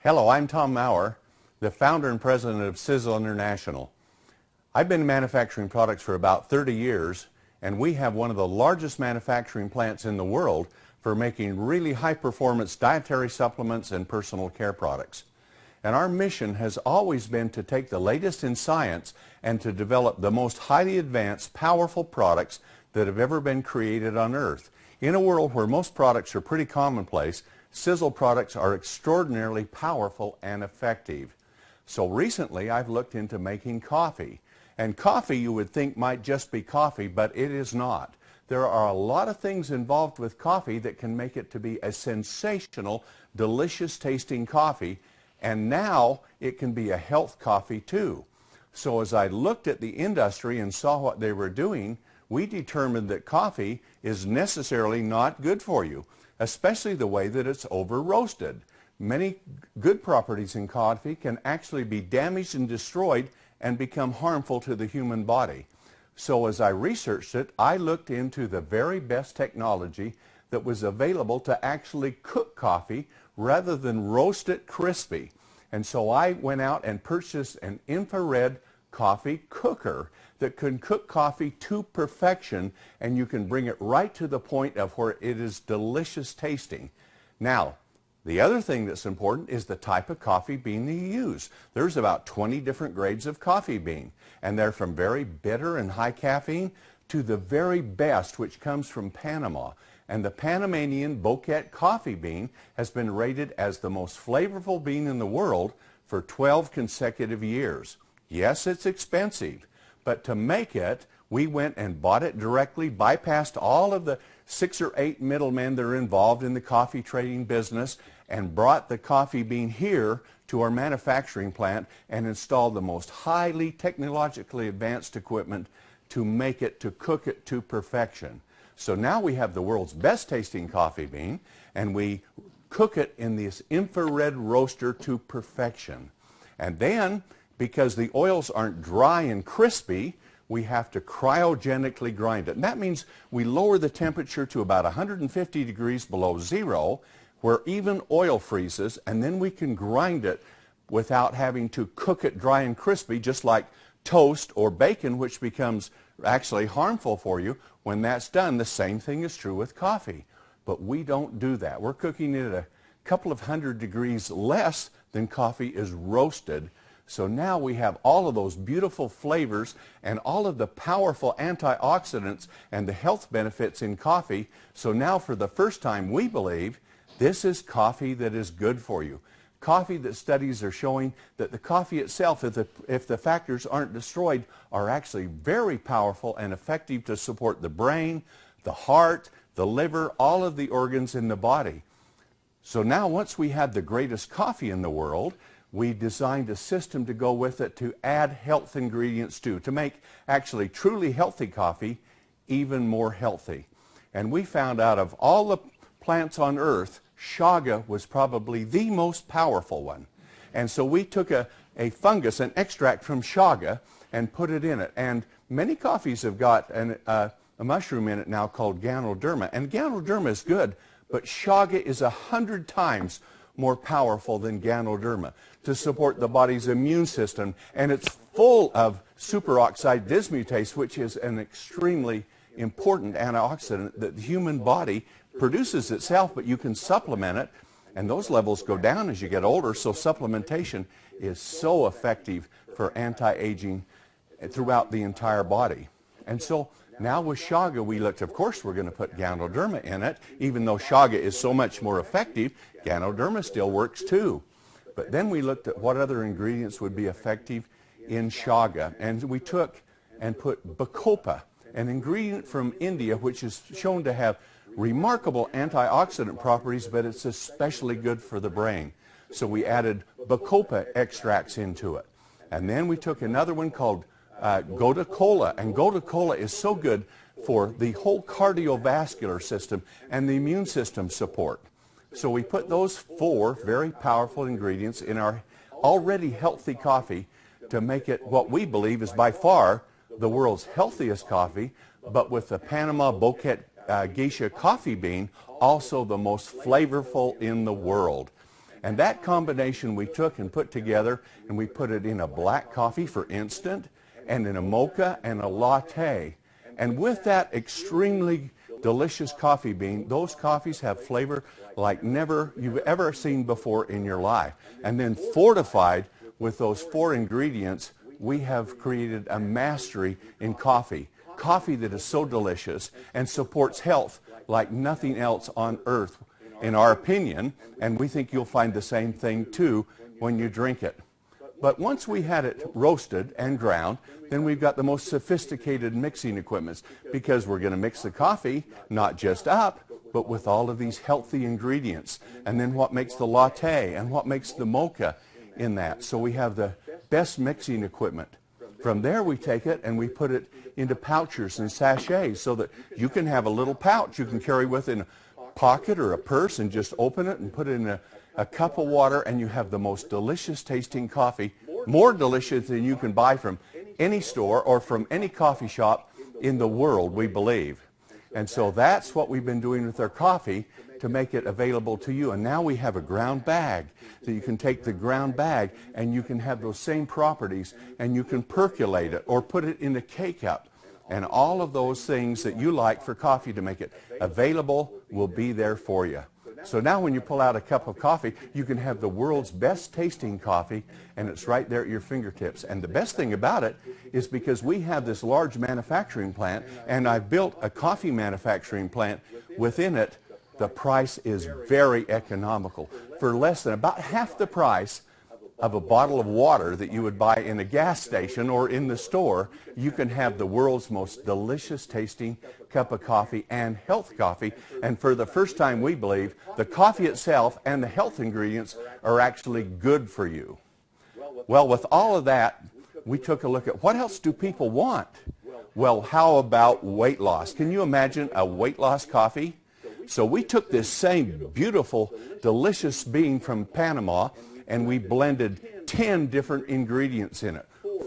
Hello, I'm Tom Maurer, the founder and president of Sisel International. I've been manufacturing products for about 30 years, and we have one of the largest manufacturing plants in the world for making really high-performance dietary supplements and personal care products. And our mission has always been to take the latest in science and to develop the most highly advanced, powerful products that have ever been created on Earth. In a world where most products are pretty commonplace, Sisel products are extraordinarily powerful and effective. So recently I've looked into making coffee. And coffee you would think might just be coffee, but it is not. There are a lot of things involved with coffee that can make it to be a sensational, delicious tasting coffee. And now it can be a health coffee too. So as I looked at the industry and saw what they were doing, we determined that coffee is necessarily not good for you, especially the way that it's over roasted. Many good properties in coffee can actually be damaged and destroyed and become harmful to the human body. So as I researched it, I looked into the very best technology that was available to actually cook coffee rather than roast it crispy. And so I went out and purchased an infrared coffee cooker that can cook coffee to perfection, and you can bring it right to the point of where it is delicious tasting. Now, the other thing that's important is the type of coffee bean that you use. There's about 20 different grades of coffee bean, and they're from very bitter and high caffeine to the very best, which comes from Panama. And the Panamanian bouquet coffee bean has been rated as the most flavorful bean in the world for 12 consecutive years. Yes, it's expensive, but to make it, we went and bought it directly, bypassed all of the 6 or 8 middlemen that are involved in the coffee trading business, and brought the coffee bean here to our manufacturing plant and installed the most highly technologically advanced equipment to make it, to cook it to perfection. So now we have the world's best tasting coffee bean, and we cook it in this infrared roaster to perfection. And then, because the oils aren't dry and crispy, we have to cryogenically grind it. And that means we lower the temperature to about 150 degrees below zero, where even oil freezes, and then we can grind it without having to cook it dry and crispy, just like toast or bacon, which becomes actually harmful for you. When that's done, the same thing is true with coffee. But we don't do that. We're cooking it at a couple of hundred degrees less than coffee is roasted. So now we have all of those beautiful flavors and all of the powerful antioxidants and the health benefits in coffee. So now for the first time, we believe this is coffee that is good for you. Coffee that studies are showing that the coffee itself, if the factors aren't destroyed, are actually very powerful and effective to support the brain, the heart, the liver, all of the organs in the body. So now once we had the greatest coffee in the world, we designed a system to go with it to add health ingredients to make actually truly healthy coffee even more healthy. And we found out of all the plants on earth, chaga was probably the most powerful one. And so we took a fungus, an extract from chaga, and put it in it. And many coffees have got a mushroom in it now called Ganoderma. And Ganoderma is good, but chaga is 100 times more powerful than Ganoderma to support the body's immune system. And it's full of superoxide dismutase, which is an extremely important antioxidant that the human body produces itself, but you can supplement it, and those levels go down as you get older. So supplementation is so effective for anti-aging throughout the entire body. And so now with chaga, we looked, of course, we're going to put Ganoderma in it. Even though chaga is so much more effective, Ganoderma still works too. But then we looked at what other ingredients would be effective in chaga. And we took and put bacopa, an ingredient from India, which is shown to have remarkable antioxidant properties, but it's especially good for the brain. So we added bacopa extracts into it. And then we took another one called Gotu Kola, and Gotu Kola is so good for the whole cardiovascular system and the immune system support. So we put those 4 very powerful ingredients in our already healthy coffee to make it what we believe is by far the world's healthiest coffee, but with the Panama Bouquet Geisha coffee bean, also the most flavorful in the world. And that combination we took and put together, and we put it in a black coffee for instant, and in a mocha and a latte. And with that extremely delicious coffee bean, those coffees have flavor like never you've ever seen before in your life. And then fortified with those 4 ingredients, we have created a mastery in coffee. Coffee that is so delicious and supports health like nothing else on earth, in our opinion, and we think you'll find the same thing too when you drink it. But once we had it roasted and ground, then we've got the most sophisticated mixing equipment, because we're going to mix the coffee not just up, but with all of these healthy ingredients. And then what makes the latte and what makes the mocha in that. So we have the best mixing equipment. From there we take it and we put it into pouches and sachets so that you can have a little pouch you can carry with in a pocket or a purse and just open it and put it in a cup of water, and you have the most delicious tasting coffee, more delicious than you can buy from any store or from any coffee shop in the world, we believe. And so that's what we've been doing with our coffee to make it available to you. And now we have a ground bag that you can take the ground bag and you can have those same properties, and you can percolate it or put it in a K-cup. And all of those things that you like for coffee to make it available will be there for you. So now when you pull out a cup of coffee, you can have the world's best tasting coffee, and it's right there at your fingertips. And the best thing about it is because we have this large manufacturing plant, and I've built a coffee manufacturing plant within it, the price is very economical. For less than about half the price of a bottle of water that you would buy in a gas station or in the store, you can have the world's most delicious tasting cup of coffee and health coffee. And for the first time, we believe the coffee itself and the health ingredients are actually good for you. Well, with all of that, we took a look at what else do people want? Well, how about weight loss? Can you imagine a weight loss coffee? So we took this same beautiful, delicious bean from Panama, and we blended 10 different ingredients in it.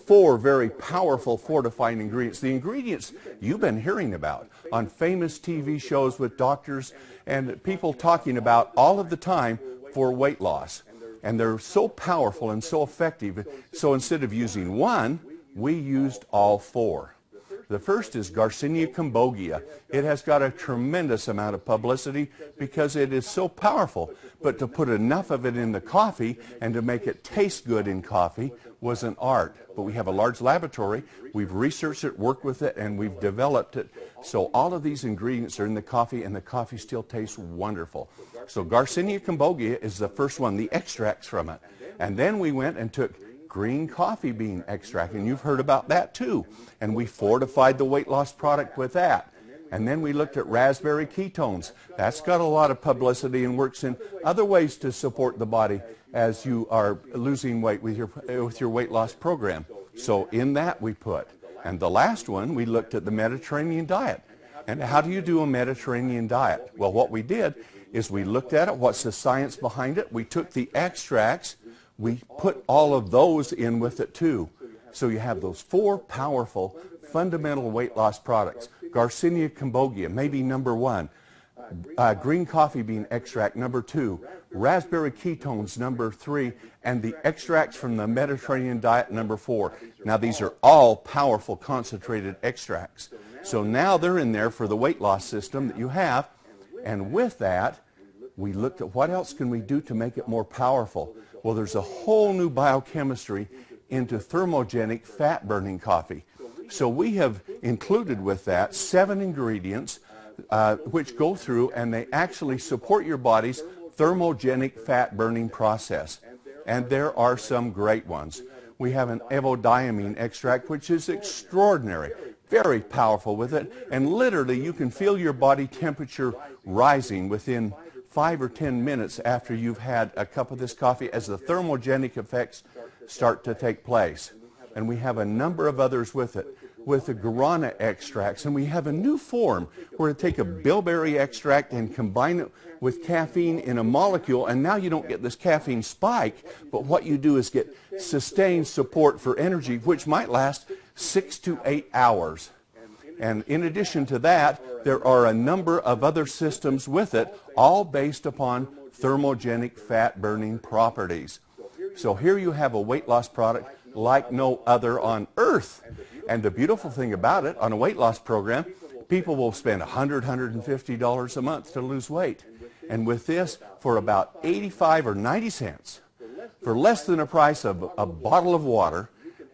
4 very powerful fortifying ingredients. The ingredients you've been hearing about on famous TV shows with doctors and people talking about all of the time for weight loss. And they're so powerful and so effective. So instead of using 1, we used all 4. The first is Garcinia cambogia. It has got a tremendous amount of publicity because it is so powerful. But to put enough of it in the coffee and to make it taste good in coffee was an art. But we have a large laboratory. We've researched it, worked with it, and we've developed it. So all of these ingredients are in the coffee, and the coffee still tastes wonderful. So Garcinia cambogia is the first one, the extracts from it. And then we went and took green coffee bean extract, and you've heard about that too. And we fortified the weight loss product with that. And then we looked at raspberry ketones. That's got a lot of publicity and works in other ways to support the body as you are losing weight with your weight loss program. So in that we put. And the last one, we looked at the Mediterranean diet. And how do you do a Mediterranean diet? Well, what we did is we looked at it, what's the science behind it. We took the extracts, we put all of those in with it too. So you have those 4 powerful fundamental weight loss products. Garcinia cambogia, maybe number 1. Green coffee bean extract, number 2. Raspberry ketones, number 3. And the extracts from the Mediterranean diet, number 4. Now these are all powerful concentrated extracts. So now they're in there for the weight loss system that you have. And with that, we looked at what else can we do to make it more powerful. Well, there's a whole new biochemistry into thermogenic fat-burning coffee. So we have included with that 7 ingredients which go through and they actually support your body's thermogenic fat-burning process. And there are some great ones. We have an evodiamine extract, which is extraordinary, very powerful with it. And literally, you can feel your body temperature rising within 5 or 10 minutes after you've had a cup of this coffee as the thermogenic effects start to take place. And we have a number of others with it, with the guarana extracts. And we have a new form where we take a bilberry extract and combine it with caffeine in a molecule, and now you don't get this caffeine spike, but what you do is get sustained support for energy, which might last 6 to 8 hours. And in addition to that, there are a number of other systems with it, all based upon thermogenic fat-burning properties. So here you have a weight loss product like no other on earth. And the beautiful thing about it, on a weight loss program, people will spend $100, $150 a month to lose weight. And with this, for about 85 or 90 cents, for less than the price of a bottle of water,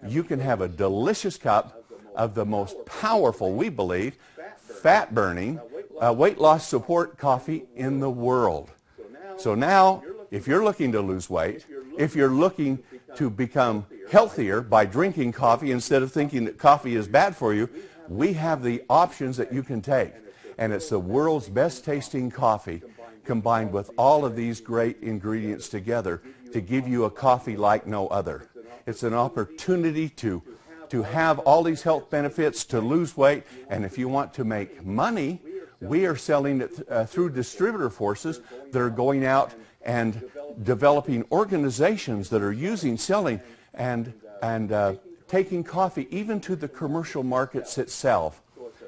you can have a delicious cup of the most powerful, we believe, fat-burning, weight loss support coffee in the world. So now, if you're looking to lose weight, if you're looking to become healthier by drinking coffee instead of thinking that coffee is bad for you, we have the options that you can take. And it's the world's best tasting coffee combined with all of these great ingredients together to give you a coffee like no other. It's an opportunity to have all these health benefits, to lose weight, and if you want to make money, we are selling it through distributor forces that are going out and developing organizations that are selling, and taking coffee even to the commercial markets itself.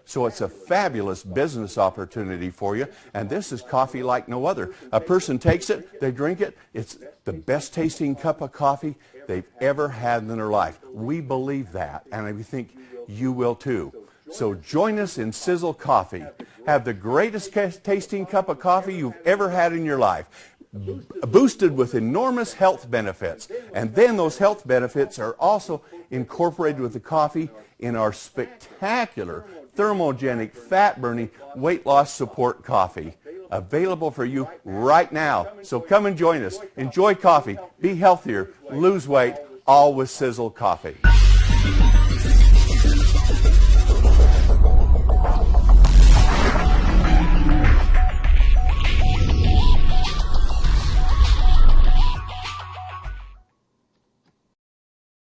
So it's a fabulous business opportunity for you, and this is coffee like no other. A person takes it, they drink it, it's the best tasting cup of coffee they've ever had in their life. We believe that, and we think you will too. So join us in Sisel Coffee. Have the greatest tasting cup of coffee you've ever had in your life, boosted with enormous health benefits. And then those health benefits are also incorporated with the coffee in our spectacular thermogenic fat-burning weight loss support coffee, available for you right now. So come and join us. Enjoy coffee, be healthier, lose weight, all with Sisel Coffee.